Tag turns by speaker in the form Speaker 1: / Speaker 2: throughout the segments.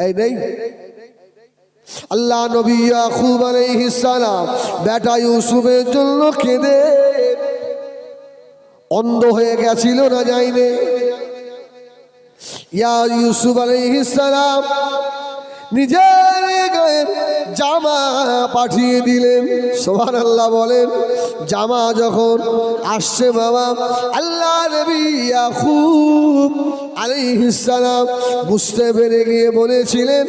Speaker 1: এই নেই। আল্লাহ নবী ইয়াকুব আলাইহিস সালাম বেটা ইউসুফের জন্য কেঁদে অন্ধ হয়ে গেছিল না যায়নি। ইয়া ইউসুফ আলাইহিস সালাম নিজের গায়ের জামা পাঠিয়ে দিলেন। সুবহানাল্লাহ বলেন। জামা যখন আসছে বাবা, আল্লাহ নবী ইয়াকুব আলাইহিস সালাম বুঝতে পেরে গিয়ে বলেছিলেন,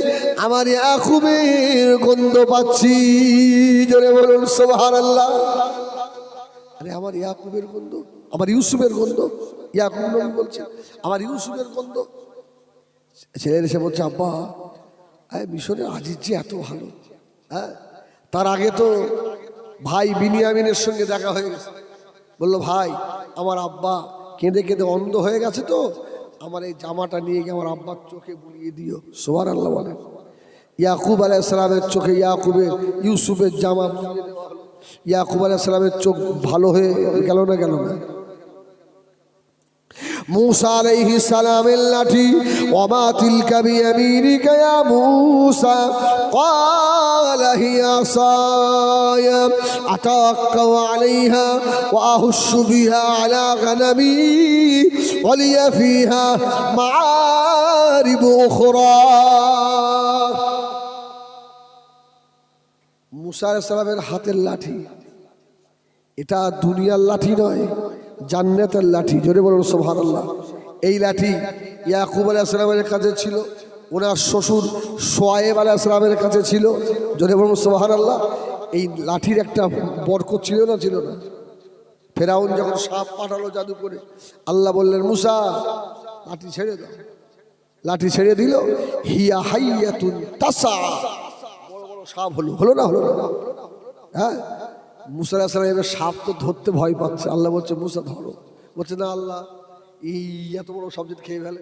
Speaker 1: আমার ইয়াকুবের গন্ধ পাচ্ছি। জোরে বলুন সুবহানাল্লাহ। আরে আমার ইয়াকুবের গন্ধ, আমার ইউসুফের গন্ধ। ইয়াকুব নবী বলছে আমার ইউসুফের গন্ধ। ছেলের এসে বলছে, আব্বা মিশরের আজিজ যে এত ভালো। হ্যাঁ, তার আগে তো ভাই বিনিয়ামিনের সঙ্গে দেখা হয়ে গেছে। বললো, ভাই আমার আব্বা কেঁদে কেঁদে অন্ধ হয়ে গেছে, তো আমার এই জামাটা নিয়ে গিয়ে আমার আব্বার চোখে বুলিয়ে দিও। সুবহানাল্লাহ বলেন। ইয়াকুব আলাইহিস সালামের চোখে ইউসুফের জামা বুলিয়ে দেওয়া হলো। ইয়াকুব আলাইহিস সালামের চোখ ভালো হয়ে গেল না গেল না? मूसा अलैहिस सलाम लाठी वमा तिलका बियमीनिका या मूसा قال هي عصاي أتوكأ عليها وأهش بها على غنمي ولي فيها معارب أخرى। मूसा अलैहिस সালামের হাতের লাঠি, এটা দুনিয়ার লাঠি নয়, জান্নাতের লাঠি। জোরে বলুন সুবহানাল্লাহ। এই লাঠি ইয়াকুব আলাইহিস সালামের কাছে ছিল, ওনার শ্বশুর শুআয়ব আলাইহিস সালামের কাছে ছিল। জোরে বলুন সুবহানাল্লাহ। এই লাঠির একটা বরকত ছিল না? ছিল না? ফেরাউন যখন সাপ পাঠালো জাদু করে, আল্লাহ বললেন, মুসা লাঠি ছেড়ে দাও। লাঠি ছেড়ে দিল, হিয়া হাইয়াতুন তাসা, বড় বড় সাপ হলো। হলো না? হলো না? হ্যাঁ। मूसा अलैहिस সালাম এবার সাপ তো ধরতে ভয় পাচ্ছে। আল্লাহ বলছে, মুসা ধরো। বলছে, না আল্লাহ, এই এত বড় সাপ যদি খেয়ে ফেলে।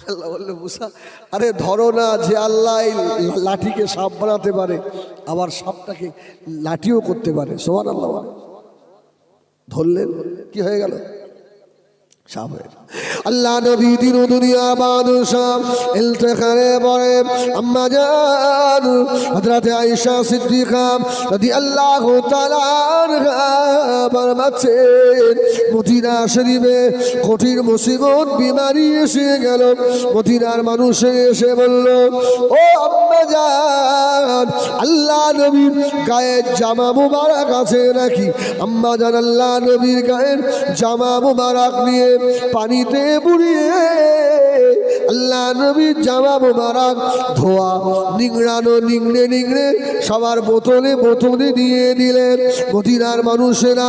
Speaker 1: আল্লাহ বললো, মুসা আরে ধরো না, যে আল্লাহ এই লাঠিকে সাপ বানাতে পারে, আবার সাপটাকে লাঠিও করতে পারে। সুবহানাল্লাহ। ধরলেন, কি হয়ে গেল? সাপ হয়ে। আল্লাহ নবী দিন দুনিয়া বাদশাহ ইলতিখারে পড়ে আম্মা জান হযরত আয়েশা সিদ্দিকা রাদিয়াল্লাহু তাআলা আনহা ফরমাচ্ছেন, মদিনা শরীফে কঠিন মুসিবত বিমারি এসে গেল। মদিনার মানুষ এসে বলল, ও আম্মা জান, আল্লাহ নবীর গায়ের জামা মুবারক আছে নাকি? আম্মা জান আল্লাহ নবীর গায়ের জামা মুবারক নিয়ে পানিতে বুড়িয়ে আল্লাহ নবীর জামা মোবারক ধোয়া নিংড়ানো, নিংড়ে নিংড়ে সবার বোতলে বোতলে দিয়ে দিলেন। মদিনার মানুষেরা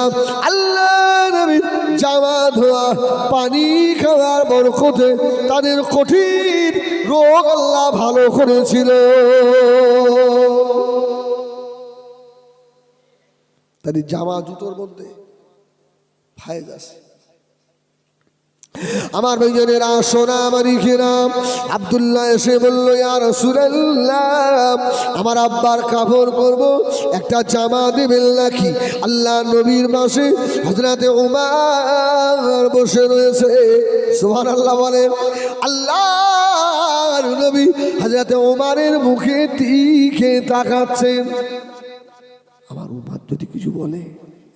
Speaker 1: আল্লাহ নবীর জামা ধোয়া পানি খাওয়ার বরকতে তাদের কঠিন রোগ আল্লাহ ভালো করেছিল। তাদের জামা জুতোর মধ্যে ফায়দা আছে। আমার ভাইজানেরা, সোনা আমারই খেলাম। আব্দুল্লাহ এসে বলল, ইয়া রাসূলুল্লাহ, আমার আব্বার কাপড় পরবো, একটা জামা দেবেন নাকি? আল্লাহ নবীর পাশে হযরতে উমর বসে রয়েছে। সুবহানাল্লাহ বলেন। আল্লাহর নবী হযরতে উমরের মুখে দিকে তাকাচ্ছেন। আমার উমর যদি কিছু বলে,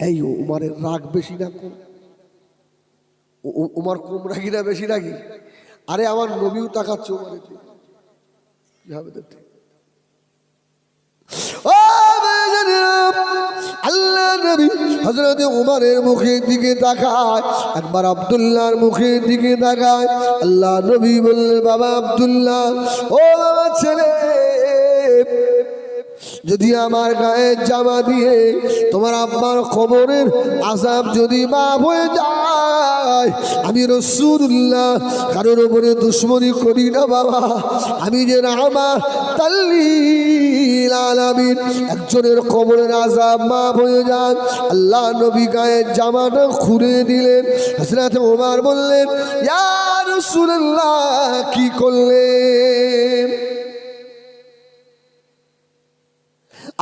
Speaker 1: এই উমরের রাগ বেশি না কম? উমর কম রাগি না বেশি রাগি? আরে আমার নবীও তাকাচ্ছে উমরের দিকে। কি হবে দেখতে? আল্লাহ নবী হযরতে উমরের মুখের দিকে তাকায়, একবার আব্দুল্লাহর মুখের দিকে তাকায়। আল্লাহ নবী বললেন, বাবা আব্দুল্লাহ, ও বাবা ছেলে, যদি আমার গায়ের জামা দিয়ে তোমার আব্বার কবরের আযাব যদি মাফ হয়ে যায়, আমি রাসূলুল্লাহ কারোর উপরে দুশমনি করি না বাবা। আমি যে রাহমাতাল লিল আলামিন, একজনের কবরের আযাব মাফ হয়ে যায়। আল্লাহ নবী গায়ের জামাটা খুলে দিলেন। হযরত ওমর বললেন, ইয়া রাসূলুল্লাহ, কি করলেন?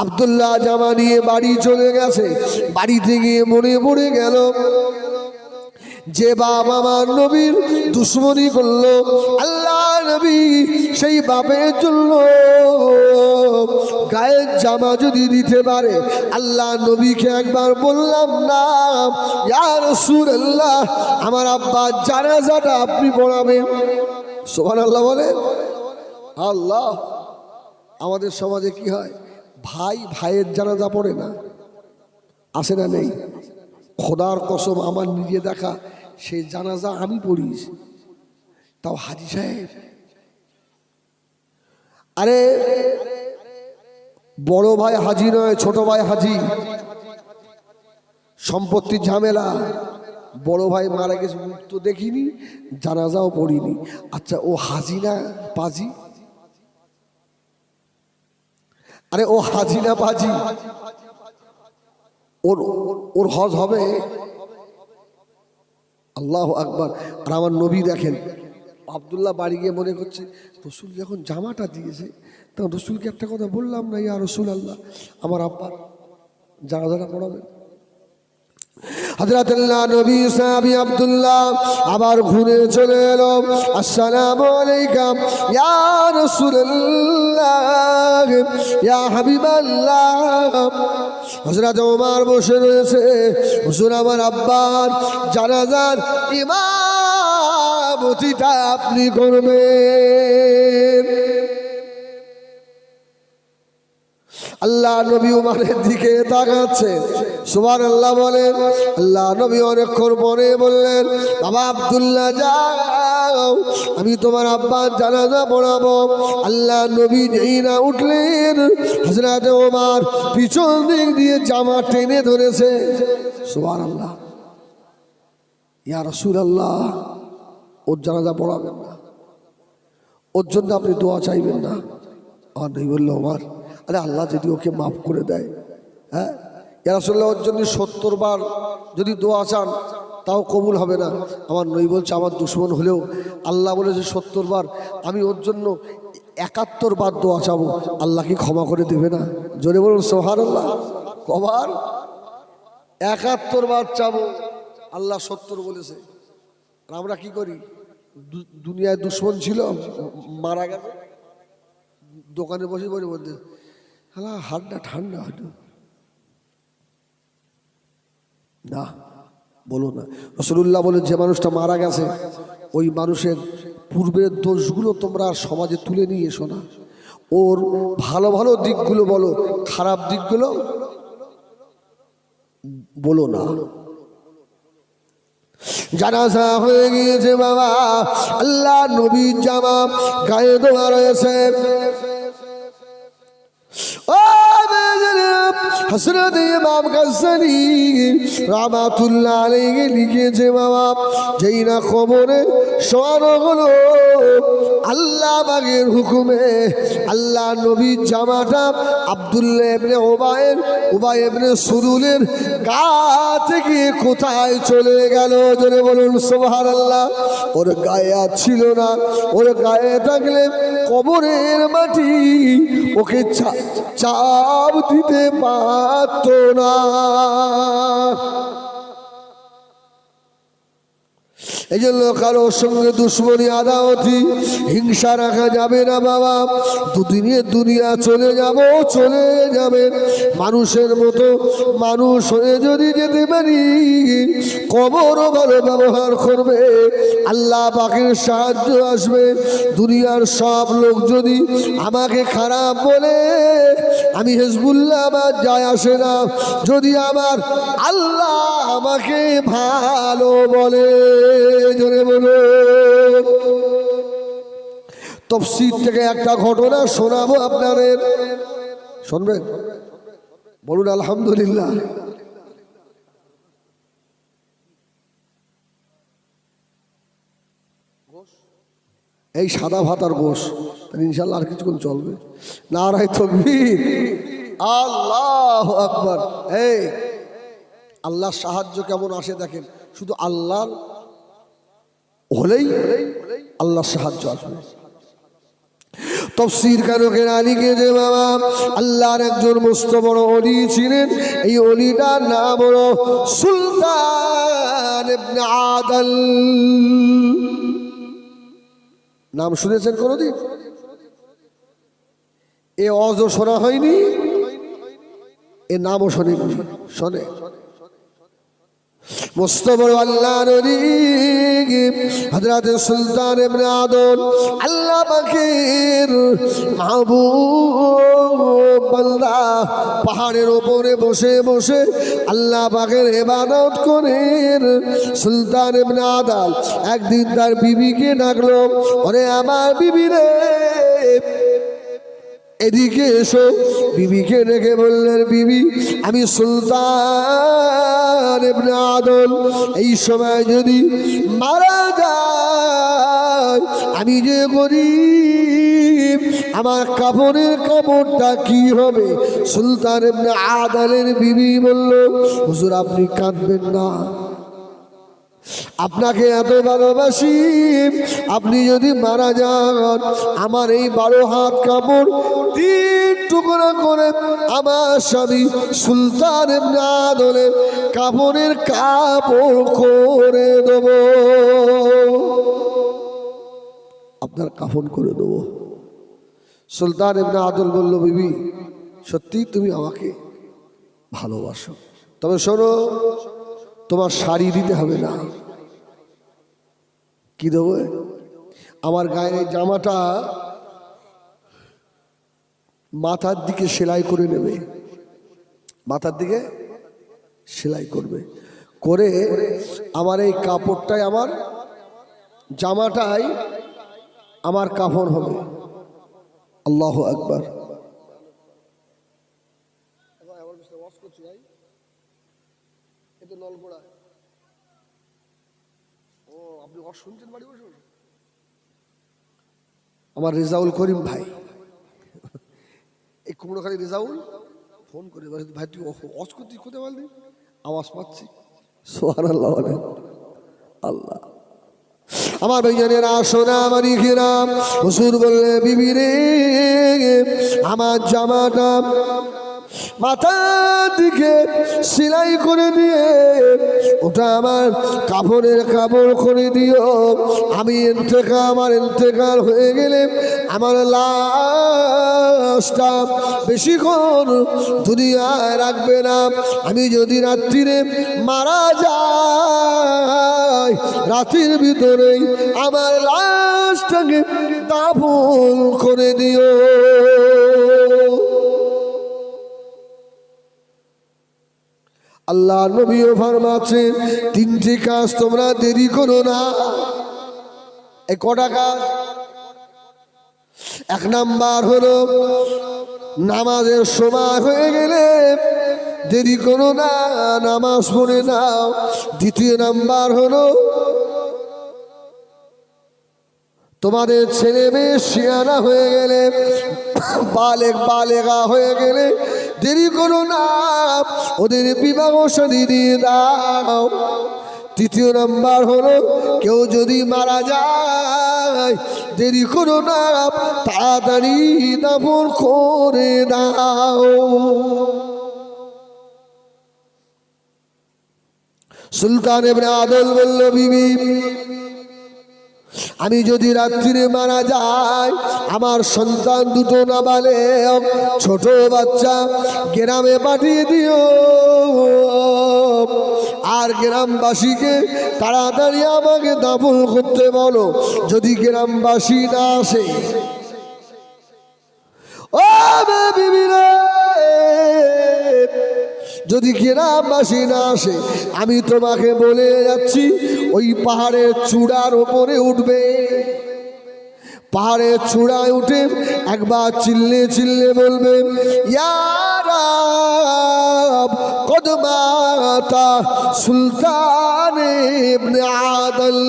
Speaker 1: আব্দুল্লাহ জামা নিয়ে বাড়ি চলে গেছে। বাড়িতে গিয়ে মনে পড়ে গেল, যে বাবা আমার নবীর দুশমনি করলো, আল্লাহ নবী সেই বাপের জন্য গায়ের জামা যদি দিতে পারে, আল্লাহ নবীকে একবার বললাম না ইয়া রাসূলুল্লাহ আমার আব্বার জানাজাটা আপনি পড়াবেন। সুবহানাল্লাহ বলে। আল্লাহ, আমাদের সমাজে কি হয়, ভাই ভাইয়ের জানাজা পড়ে না, আসে না নেই? খোদার কসম আমার নিজে দেখা সেই জানাজা আমি পড়িস, তাও হাজি সাহেব। আরে বড় ভাই হাজি নয়, ছোট ভাই হাজি। সম্পত্তির ঝামেলা, বড় ভাই মারা গেছে মুখ তো দেখিনি, জানাজাও পড়িনি। আচ্ছা ও হাজি না পাজি? আরে ও হাজি না পাজি? ওর ওর হজ হবে? আল্লাহু আকবার। আর আমার নবী দেখেন, আব্দুল্লাহ বাড়ি গিয়ে মনে করছে রসুল যখন জামাটা দিয়েছে তখন রসুলকে একটা কথা বললাম না, ইয়া রাসূলুল্লাহ আমার আব্বার জানাজাটা পড়াবেন। হযরতুল্লাহ নবী সাহাবী আব্দুল্লাহ আবার ঘুরে চলে এলো, আসসালামু আলাইকুম ইয়া রাসূলুল্লাহ ইয়া হাবিবাল্লাহ। হযরত ওমর বসে রয়েছে, হুজুর আমার আব্বার জানাজার ইমামতিটা আপনি করবেন। আল্লাহ নবী উমরের দিকে তাকাচ্ছে, সুবহানাল্লাহ বলেন। আল্লাহ নবী অনেকক্ষণ পরে বললেন, বাবা আব্দুল্লাহ যাও, আমি তোমার আব্বার জানাজা পড়াবো। আল্লাহ নবী যেই না উঠলেন, হযরত ওমর পিছন দিক দিয়ে জামা টেনে ধরেছে। সুবহানাল্লাহ, ইয়া রাসূলুল্লাহ ওর জানাজা পড়াবেন না, ওর জন্য আপনি দোয়া চাইবেন না। আর নবী বলল, ওমর আরে আল্লাহ যদি ওকে মাফ করে দেয়, হ্যাঁ ইয়া রাসূলুল্লাহ ওর জন্য 70 বার যদি দোয়া চান তাও কবুল হবে না। আমার নবী বলছে আমার দুশমন হলেও আল্লাহ বলেছে 70 বার, আমি ওর জন্য 71 বার দোয়া চাবো, আল্লাহ কি ক্ষমা করে দেবে না? জোরে বলুন সুবহানাল্লাহ। কবার? 71 বার চাবো, আল্লাহ 70 বলেছে। আর আমরা কি করি, দুনিয়ায় দুশমন ছিল মারা গেছে, দোকানে বসে বসে বলতে হ্যাঁ হাতটা ঠান্ডা হতো না, বলো না। রাসূলুল্লাহ বলে যে মানুষটা মারা গেছে ওই মানুষের পূর্বের দোষগুলো তোমরা সমাজে তুলে নিয়ে এসো না, ওর ভালো ভালো দিকগুলো বলো, খারাপ দিকগুলো বলো না। জানাজা হয়ে গিয়েছে বাবা, আল্লাহ নবীর জামা গায়ে দেওয়া রয়েছে। হযরত ইমাম গাজ্জালী রাহমাতুল্লাহ আলাইহি লিখেছে বাবা, যেই না কবরে শোয়ানো হলো আল্লাহ পাকের হুকুমে, আল্লাহ নবীর জামাটা আব্দুল্লাহ ইবনে উবাই ইবনে সুলুলের গা থেকে কোথায় চলে গেল? জোরে বলুন সুবহানাল্লাহ। ওর গায়ে আর ছিল না, ওর গায়ে থাকলে কবরের মাটি ওকে চাপ দিতে পারত না। এই জন্য কারোর সঙ্গে দুশ্মনী আদাওয়াতি হিংসা রাখা যাবে না বাবা। দুনিয়া চলে যাবে, মানুষের মতো মানুষ হয়ে যদি যেতে পারি, কবরও ভালো ব্যবহার করবে, আল্লাহ পাকের সাহায্য আসবে। দুনিয়ার সব লোক যদি আমাকে খারাপ বলে, আমি হিজবুল্লাহ আমার যায় আসে না। যদি আমার আল্লাহ আমাকে ভালো বলে, জোরে বলো। তাফসীর থেকে একটা ঘটনা শোনাবো আপনাদের, শুনবেন? বলুন আলহামদুলিল্লাহ। এই সাদা ভাতার গোশ, ইনশাল্লাহ আর কিছুক্ষণ চলবে। নারায়ে তাকবীর, আল্লাহু আকবার। এই আল্লাহর সাহায্য কেমন আসে দেখেন, শুধু আল্লাহর হলেই আল্লাহর সাহায্য আসবে। তাফসীর কারকের আলীকে যে বাবা আল্লাহর একজন মস্ত বড় ওলি ছিলেন, এই ওলিটার নাম হলো সুলতান ইবনে আদল। নাম শুনেছেন কোনোদিন? এ অজও শোনা হয়নি, এ নামও শোনেননি। শোনে মুস্তফা আল্লাহর নবী হযরত সুলতান ইবনে আদল আল্লাহ পাকের মাহবুব বান্দা পাহাড়ের উপরে বসে বসে আল্লাহ পাকের ইবাদত করেন। সুলতান ইবনে আদল একদিন তার বিবিকে ডাকলো, ওরে আমার বিবি রে এদিকে এসো। বিবিকে ডেকে বললেন, বিবি আমি সুলতান ইবনে আদল এই সময় যদি মারা যায় আমি যে গরিব, আমার কাপড়ের কাপড়টা কি হবে? সুলতান ইবনে আদলের বিবি বলল, হুজুর আপনি কাঁদবেন না, আপনাকে এত ভালোবাসি, আপনি যদি মারা যান আমার এই 12 হাত কাপড় 3 টুকরা করে আমার স্বামী সুলতান ইবনে আদলের কাপড়ের কাপড় করে দেব, আপনার কাফন করে দেব। সুলতান ইবনে আদল বলল, বিবি সত্যি তুমি আমাকে ভালোবাসো, তবে শোনো তোমার শাড়ি দিতে হবে না। কি দেবো? আমার গায়ের এই জামাটা মাথার দিকে সেলাই করে নেবে, মাথার দিকে সেলাই করবে, করে আমার এই কাপড়টাই আমার জামাটাই আমার কাফন হবে। আল্লাহু আকবার। আমার রেজাউল করিম ভাই, এই কুমড়োখালি রেজাউল ফোন করে ভাই তুই অস করতে কোথায় বলবি, আওয়াজ পাচ্ছি। সুবহানাল্লাহ, আল্লাহ। আমার ভাইজানেরা শোনা আমার ইখরাম, হুজুর বললে, বিবি রে আমার জামাটা মাথার দিকে সেলাই করে দিয়ে ওটা আমার কাপড়ের কাপড় করে দিও। আমি আমার ইন্তেকাল হয়ে গেলে আমার লাশটা বেশিক্ষণ দুনিয়ায় রাখবে না। আমি যদি রাত্রিরে মারা যাই রাতের ভিতরেই আমার লাশটাকে দাফন করে দিও। আল্লাহ নবীও ফরমাচ্ছেন 3টি কাজ তোমরা দেরি করো না। এই কটা কাজ? 1 নাম্বার হলো নামাজের সময় হয়ে গেলে দেরি করো না, নামাজ পড়ে নাও। 2 নাম্বার হলো তোমাদের ছেলে মেয়ে শিয়ানা হয়ে গেলে, বালেগা হয়ে গেলে দেরি করো না, ওদের বিবাহ শাদী দিয়ে দাও। 3 নাম্বার হলো কেউ যদি মারা যায় দেরি করো না, তাড়াতাড়ি দাফন করে দাও। সুলতান ইবনে আদল বলল, বিবি আমি যদি রাত্রিরে মারা যাই আমার সন্তান 2টো নাবালেগ ছোট বাচ্চা গ্রামে পাঠিয়ে দিও, আর গ্রামবাসীকে তাড়াতাড়ি আমাকে দাফন করতে বলো। যদি গ্রামবাসী না আসে, ও বিবিরা, যদি গ্রামবাসী না আসে আমি তোমাকে বলে যাচ্ছি ওই পাহাড়ের চূড়ার উপরে উঠবে। পাহাড়ের চূড়ায় উঠে একবার চিল্লে চিল্লে বলবে, ইয়া রাব কদ মাতা সুলতান ইবনে আদল।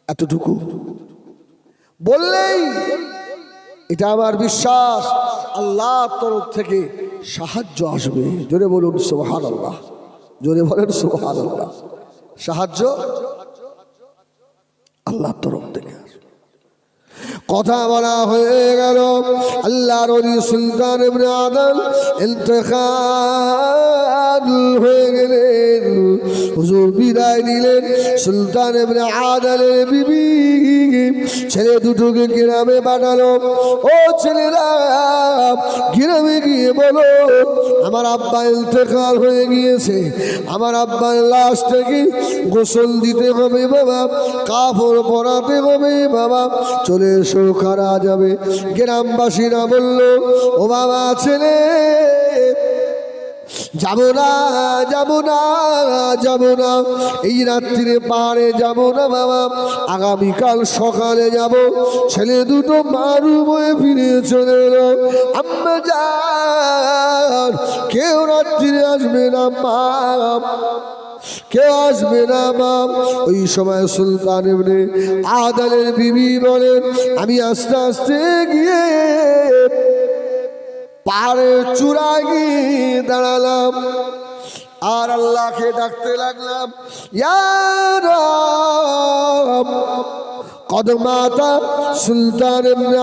Speaker 1: এতটুকু বললেই এটা আমার বিশ্বাস আল্লাহর তরফ থেকে সাহায্য আসবে। জোরে বলুন সুবহানাল্লাহ, জোরে বলেন সুবহানাল্লাহ। সাহায্য আল্লাহর তরফ থেকে আসবে। কথা বলা হয়ে গেল, আল্লাহর ওলি সুলতান ইবনে আদল ইন্তেকাল হয়ে গেলেন। হুজুর বিদায় নিলেন। সুলতান ইবনে আদলের বিবি ছেলে দুটোকে গ্রামে পাঠালো। ও ছেলেরা, গ্রামে গিয়ে বলো আমার আব্বা ইন্তেকাল হয়ে গিয়েছে, আমার আব্বার লাশটাকে গোসল দিতে হবে বাবা, কাপড় পরাতে হবে বাবা, চলে এসো করা যাবে। গ্রামবাসীরা বলল ও বাবা ছেলে, যাবো না যাবো না যাবো না, এই রাত্রিরে পাহাড়ে যাবো না বাবা, আগামীকাল সকালে যাব। ছেলে দুটো মারু বয়ে ফিরে চলে এলো। আম্মা যান, কেউ রাত্রিরে আসবে না মা, কেউ আসবে না বাপ। ওই সময় সুলতান ইবনে আদলের বিবি বলেন আমি আস্তে আস্তে গিয়ে পাহাড়ের চূড়ায় গিয়ে দাঁড়ালাম আর আল্লাহকে ডাকতে লাগলাম, ইয়া রাব, কদমাতা সুলতান ইবনে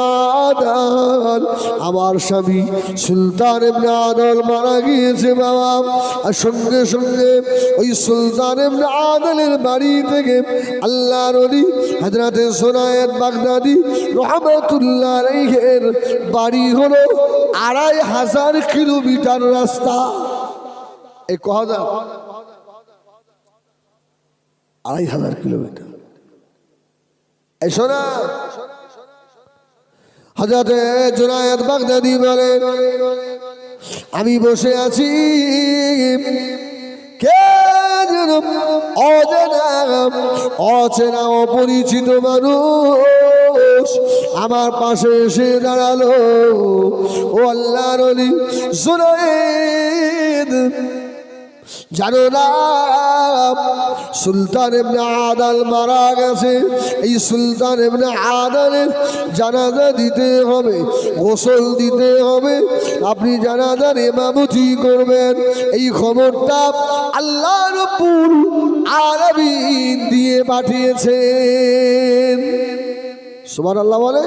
Speaker 1: আদল, আমার স্বামী সুলতান ইবনে আদল মারা গিয়েছে বাবা। আর সঙ্গে সঙ্গে ওই সুলতান ইবনে আদলের বাড়ি থেকে আল্লাহর ওলি হযরতে সুনায়েদ বাগদাদি রাহমাতুল্লাহ আলাইহির বাড়ি হলো ২৫০০ কিলোমিটার রাস্তা। এই কহাজার ২৫০০ কিলোমিটার। এই শোনা, হযরতে জুনায়েদ বাগদাদি বলেন আমি বসে আছি, কে যেন অচেনা অপরিচিত মানুষ আমার পাশে এসে দাঁড়ালো। ও আল্লাহর ওলি জুনায়েদ, জানো না সুলতান ইবনে আদল মারা গেছে, এই সুলতান ইবনে আদলের জানাজা দিতে হবে, গোসল দিতে হবে, আপনি জানাজার ইমামতি করবেন। এই খবরটা আল্লাহ রাব্বুল আলামিন দিয়ে পাঠিয়েছেন। সুবহানাল্লাহ বলে।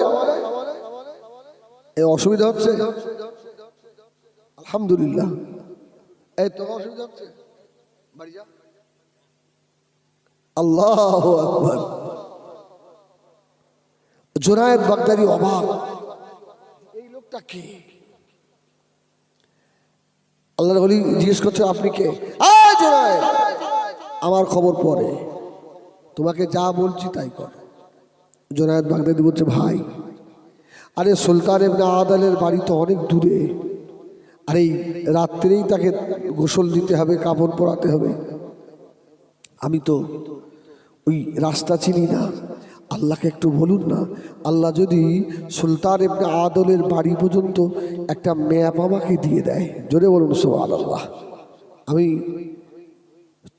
Speaker 1: এই অসুবিধা হচ্ছে? আলহামদুলিল্লাহ। এই তো অসুবিধা হচ্ছে, বাড়ি যা। আল্লাহু আকবার। জুনায়েদ বাগদাদি অবাক, এই লোকটা কে? আল্লাহর ওলি জিজ্ঞেস করছে আপনি কে? জুনায়েদ, আমার খবর পরে, তোমাকে যা বলছি তাই কর। জুনায়েদ বাগদাদি বলছে ভাই, আরে সুলতান ইবনে আদলের বাড়ি তো অনেক দূরে, আর এই রাত্রেই তাকে গোসল দিতে হবে, কাপড় পরাতে হবে, আমি তো ওই রাস্তা চিনি না, আল্লাহকে একটু বলুন না, আল্লাহ যদি সুলতান ইবনে আদলের বাড়ি পর্যন্ত একটা ম্যাপ আমাকে দিয়ে দেয়। জোরে বলুন সুবহানাল্লাহ। আমি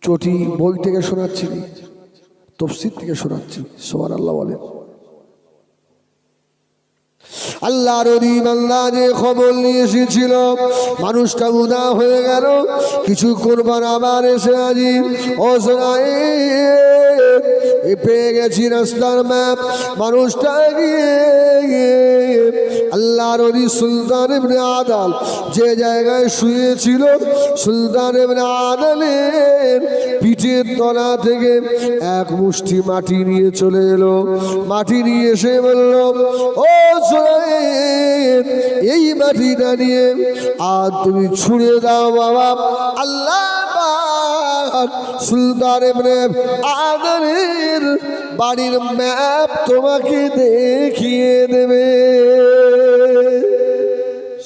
Speaker 1: চটি বই থেকে শোনাচ্ছি, তাফসীর থেকে শোনাচ্ছি। সুবহানাল্লাহ বলেন। আল্লাহর ওলি বান্দা যে খবর নিয়ে এসেছিল, মানুষটা উদা হয়ে গেল, কিছুক্ষণ পর আবার এসে হাজির। ও জুনায়েদ, পেয়ে গেছি রাস্তার ম্যাপ। মানুষটা গিয়ে আল্লাহর ওলি সুলতান ইবনে আদল যে জায়গায় শুয়েছিল, সুলতান ইবনে আদলের পিঠের তলা থেকে এক মুষ্টি মাটি নিয়ে চলে এলো। মাটি নিয়ে এসে বলল, ও জুনায়েদ, এই মাটিটা নিয়ে আর তুমি ছুঁড়ে দাও বাবা, আল্লাহ সুলতান ইবনে আদলের বাড়ির ম্যাপ তোমাকে দেখিয়ে দেবে।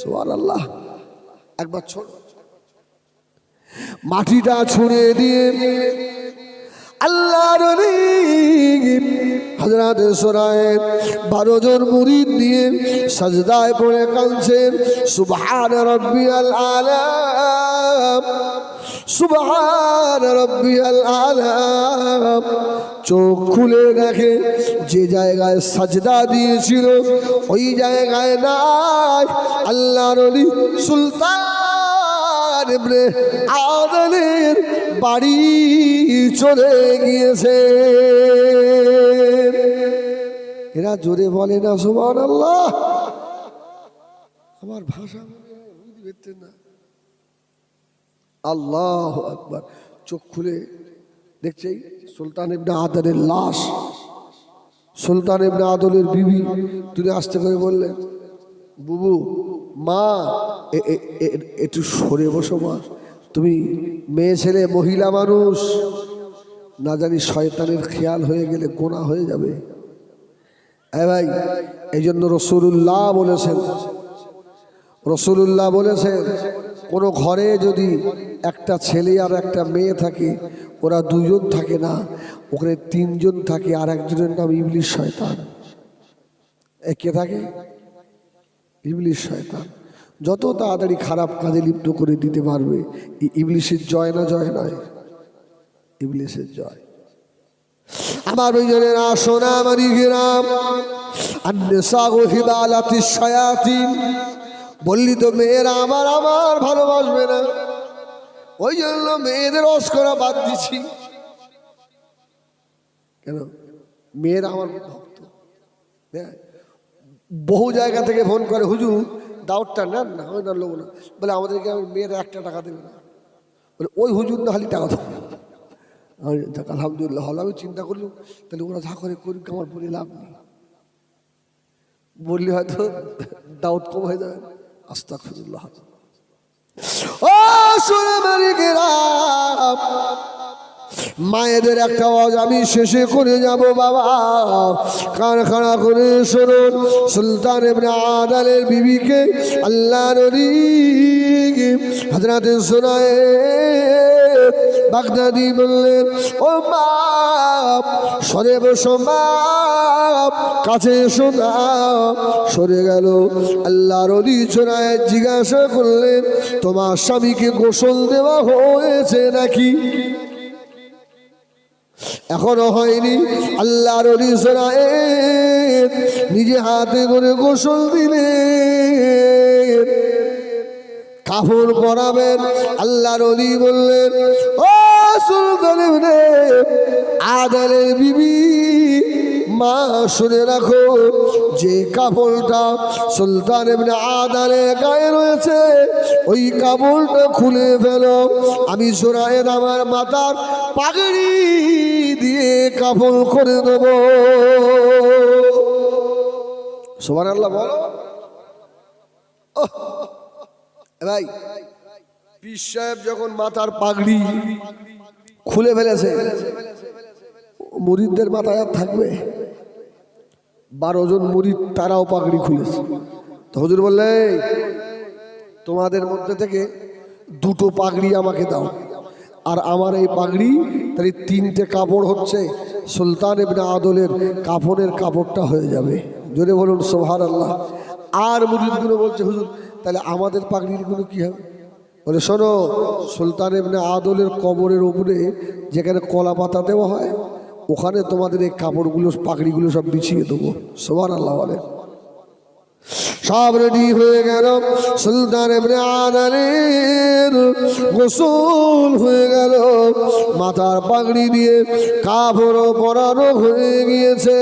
Speaker 1: সুবহানাল্লাহ। একবার ছোড়, মাটিটা ছুঁড়ে দিয়ে আল্লাহর ওলি হযরতে সুনায়েদ 12 জন মুরিদ নিয়ে সাজদায় পড়ে কাঁদছেন। সুবহান রাব্বিয়াল আলা, সুবহান রাব্বিয়াল আলা। চোখ খুলে দেখে যে জায়গায় সাজদা দিয়েছিল ওই জায়গায় নাই, আল্লাহর ওলি সুলতান ইবনে আদলের বাড়ি চলে গিয়েছে। এরা জোরে বলে না সুবহানাল্লাহ? আমার ভাষা বুঝতে পারতেন না। আল্লাহু আকবার। চোখ খুলে দেখছি সুলতান ইবনে আদলের লাশ, সুলতান ইবনে আদলের বিবি তিনি আস্তে করে বললেন, বুবু মা একটু সরে বসো মা, তুমি মেয়ে ছেলে মহিলা মানুষ, না জানি শয়তানের খেয়াল হয়ে গেলে গোনা হয়ে যাবে। ভাই এই জন্য রসুল্লাহ বলেছেন কোনো ঘরে যদি একটা ছেলে আর একটা মেয়ে থাকে, ওরা দুজন থাকে না, ওখানে তিনজন থাকে, আর একজনের নাম ইবলিস শয়তান। কে থাকে? ইবলিস শয়তান। যত তাড়াতাড়ি খারাপ কাজে লিপ্ত করে দিতে পারবে, ইবলিসের জয় না জয় নয়, ইবলিসের জয়। আমার ওইজনেরা সোনা মারি গ্রাম বললি তো মেয়েরা আমার ভালোবাসবে না, ওই জন্য মেয়েদের রস করা বাদ দিছি। কেন? মেয়েরা আমার ভক্ত। বহু জায়গা থেকে ফোন করে, হুজুর দাওয়াতটা নেন না, ওই না লোক না, বলে আমাদেরকে মেয়েরা একটা টাকা দেবে না, বলে ওই হুজুর না খালি টাকা দেবো। আলহামদুলিল্লাহ হলো। আমি চিন্তা করলাম তাহলে ওরা যা করে করুক, আমার বলে লাভ নেই, বললে হয়তো দাওয়াত কম হয়ে যাবে। আস্তাগফিরুল্লাহ। ও সোনামারি গ্রাম, মায়েদের একটা আওয়াজ আমি শেষে করে যাব বাবা, কারখানা করে শুনুন। সুলতান ইবনে আদলের বিবিকে আল্লাহর নবী হযরত সুরায়ে বাগদাদি বললেন, ও মা সরে বসো মা, কাছে এসো না। সরে গেল। আল্লাহর নবী সুরায়ে জিজ্ঞাসা করলেন, তোমার স্বামীকে গোসল দেওয়া হয়েছে নাকি? এখনো হয়নি। আল্লাহর ওলি সুরায়ে নিজে হাতে করে গোসল দিলেন, কাপড় পরাবেন। আল্লাহর ওলি বললেন, ও সুলতান ইবনে আদলের বিবি মা শুনে রাখো, যে কাপড়টা সুলতান ইবনে আদলের গায়ে রয়েছে ওই কাপড়টা খুলে ফেলো, আমি সুরায়ে আমার মাথার পাগড়ি দিয়ে কাপড় করে দেব। সুবহানাল্লাহ বলো। ভাই পীর সাহেব যখন মাথার পাগড়ি খুলে ফেলেছে, মুরিদদের মাথায় আর থাকবে? 12 জন মুরিদ তারাও পাগড়ি খুলেছে। তো হুজুর বললে, তোমাদের মধ্যে থেকে 2টো পাগড়ি আমাকে দাও, আর আমার এই পাগড়ি তাই 3টে কাপড় হচ্ছে সুলতান ইবনে আদলের কাপড়ের কাপড়টা হয়ে যাবে। জোরে বলুন সুবহানাল্লাহ। আর মুরিদগুলো বলছে, হুজুর তাহলে আমাদের পাগড়িগুলো কি হবে? বলে শোনো, সুলতান ইবনে আদলের কবরের উপরে যেখানে কলা পাতা দেওয়া হয়, ওখানে তোমাদের এই কাপড়গুলো পাগড়িগুলো সব বিছিয়ে দেবো। সুবহানাল্লাহ বলে। সব রেডি হয়ে গেল। সুলতান ইবনে আদলের গোসল হয়ে গেল, মাথার পাগড়ি দিয়ে কাপড় পরানো হয়ে গিয়েছে।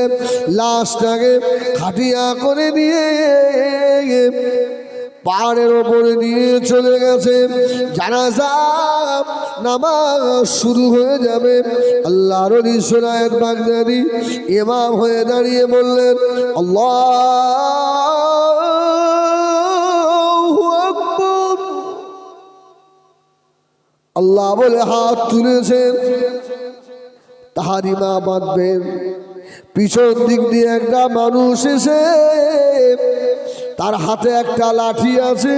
Speaker 1: লাশটাকে খাটিয়া করে দিয়ে পাহাড়ের ওপরে নিয়ে চলে গেছে। জানাজা নামাজ শুরু হয়ে যাবে। আল্লাহর ওলি সুরায়ে বাগদাদি ইমাম হয়ে দাঁড়িয়ে বললেন, আল্লাহু আকবার। আল্লাহ বলে হাত তুলেছেন, তাহারিমা বাঁধবেন। পিছন দিক দিয়ে একটা মানুষ এসে, তার হাতে একটা লাঠি আছে,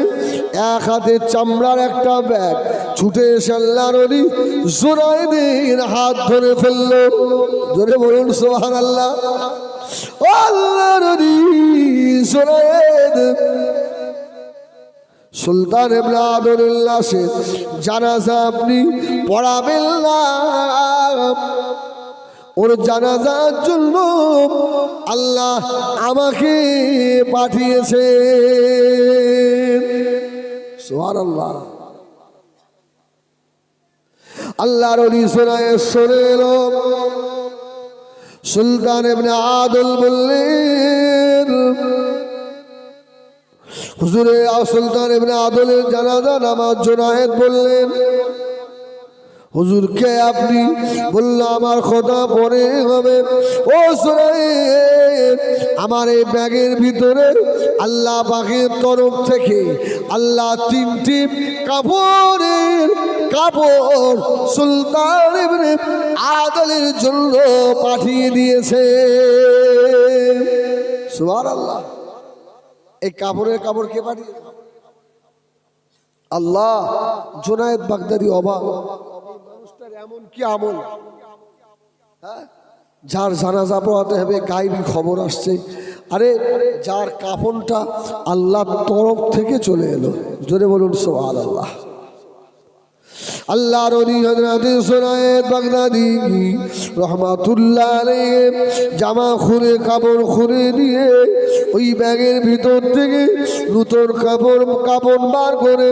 Speaker 1: এক হাতে চামড়ার একটা ব্যাগ, ছুটে এসে আল্লাহর ওলি জুরাইদের হাত ধরে ফেললো। জোরে বলুন সুবহানাল্লাহ। ও আল্লাহর ওলি জুরাইদ সুলতান ইবনে আদলের লাশের জানাজা আপনি পড়াবেন না, ওর জানাজার জন্য আল্লাহ আমাকে পাঠিয়েছে। সুবহানাল্লাহ। আল্লাহর ওলি শুনে এলো। সুলতান ইবনে আদল বললেন, হুজুরে সুলতান ইবনে আদলের জানাজা নামাজ জুনায়েদ বললেন, হুজুরকে আপনি বলল আমার কথা পরে হবে। ও সুরাইব, আমার এই ব্যাগের ভিতরে আল্লাহ পাকের তরফ থেকে আল্লাহ তিনটি কাপড় সুলতান ইবনে আদলের জন্য পাঠিয়ে দিয়েছে। সুবহানাল্লাহ। এই কাপড় কে পাঠিয়েছে? আল্লাহ। জুনায়েদ বাগদাদি অবাক, মানুষটার এমন কি আমল, যার জানাজা পড়াতে হবে, গায়েবী খবর আসছে। আরে যার কাফনটা আল্লাহর তরফ থেকে চলে এলো, জোরে বলুন সুবহানাল্লাহ। আল্লাহর ওলি হযরত জুনায়েদ বাগদাদি রাহমাতুল্লাহ আলাইহি জামা খুলে কাপড় খুলে দিয়ে ওই ব্যাগের ভিতর থেকে নতুন কাপড় বার করে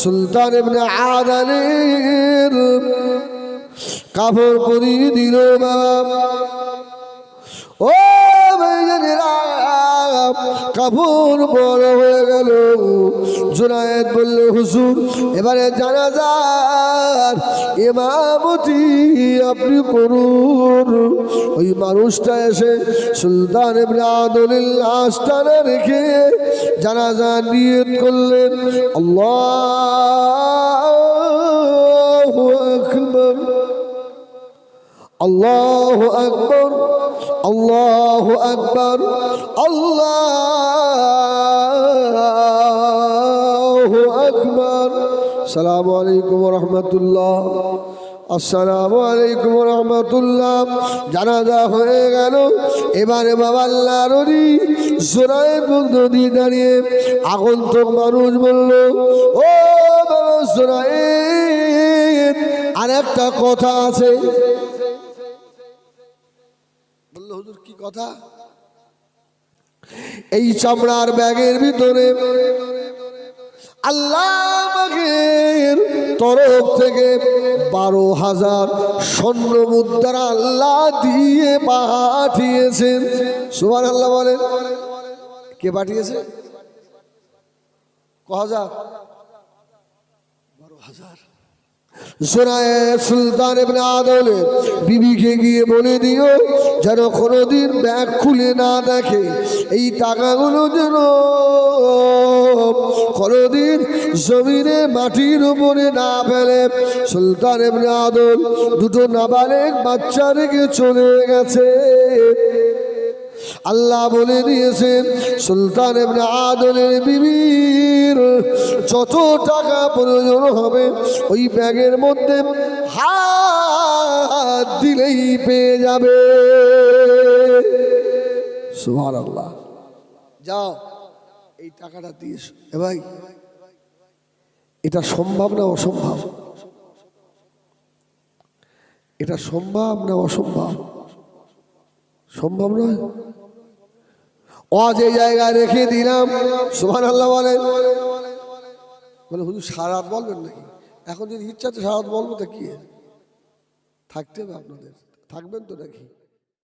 Speaker 1: সুলতান ইবনে আদলের কাপড় পরিয়ে দিল। বাবা ও ভাইজানেরা, কাপড় বড় হয়ে গেল। জুনায়েদ বলল, হুজুর এবারে জানাজার ইমামতি আপনি করুন। ওই মানুষটা এসে সুলতান ইবনে আদলের লাশটা রেখে জানাজা নিয়ত করলেন। আল্লাহু আকবার, আল্লাহু আকবার, আল্লাহু আকবার, আল্লাহু আকবার। আসসালামু আলাইকুম ওয়া রাহমাতুল্লাহ, আসসালামু আলাইকুম ওয়া রাহমাতুল্লাহ। জানাজা হয়ে গেল। এবারে বাবা আল্লাহর ওলি জুনায়েদ বাগদাদি দাঁড়িয়ে আগন্তুক মানুষ বলল, ও বাবা জুনায়েদ, আরেকটা কথা আছে। বলল, হুজুর কি কথা? এই চামড়ার ব্যাগের ভিতরে আল্লাহ পাকের তরফ থেকে 12,000 স্বর্ণ মুদ্রা আল্লাহ দিয়ে পাঠিয়েছেন। সুবহানাল্লাহ বলেন। কে পাঠিয়েছে? ক হাজার? 12,000। জুনায়েদ সুলতান ইবনে আদলের বিবিকে গিয়ে বলে দিও যেন কোনোদিন ব্যাগ খুলে না দেখে, এই টাকাগুলো যেন কোনোদিন জমিনে মাটির উপরে না ফেলে। সুলতান ইবনে আদল দুটো নাবালেগ বাচ্চা রেখে চলে গেছে। আল্লাহ বলে দিয়েছেন সুলতান ইবনে আদলের বিবির যত টাকা প্রয়োজন হবে ওই ব্যাগের মধ্যে হাত দিলেই পেয়ে যাবে। সুবহানাল্লাহ। যাও এই টাকাটা দিয়ে এসো। এ ভাই, এটা সম্ভব না অসম্ভব? এটা সম্ভব না অসম্ভব? সম্ভব নয়। ও যে জায়গায় রেখে দিলাম। সুবহানাল্লাহ বলেন। বলে, হুজুর সারা রাত বলবেন নাকি? এখন যদি ইচ্ছা তো সারা রাত বলবো, তা কি থাকতে হবে আপনাদের, থাকবেন তো নাকি?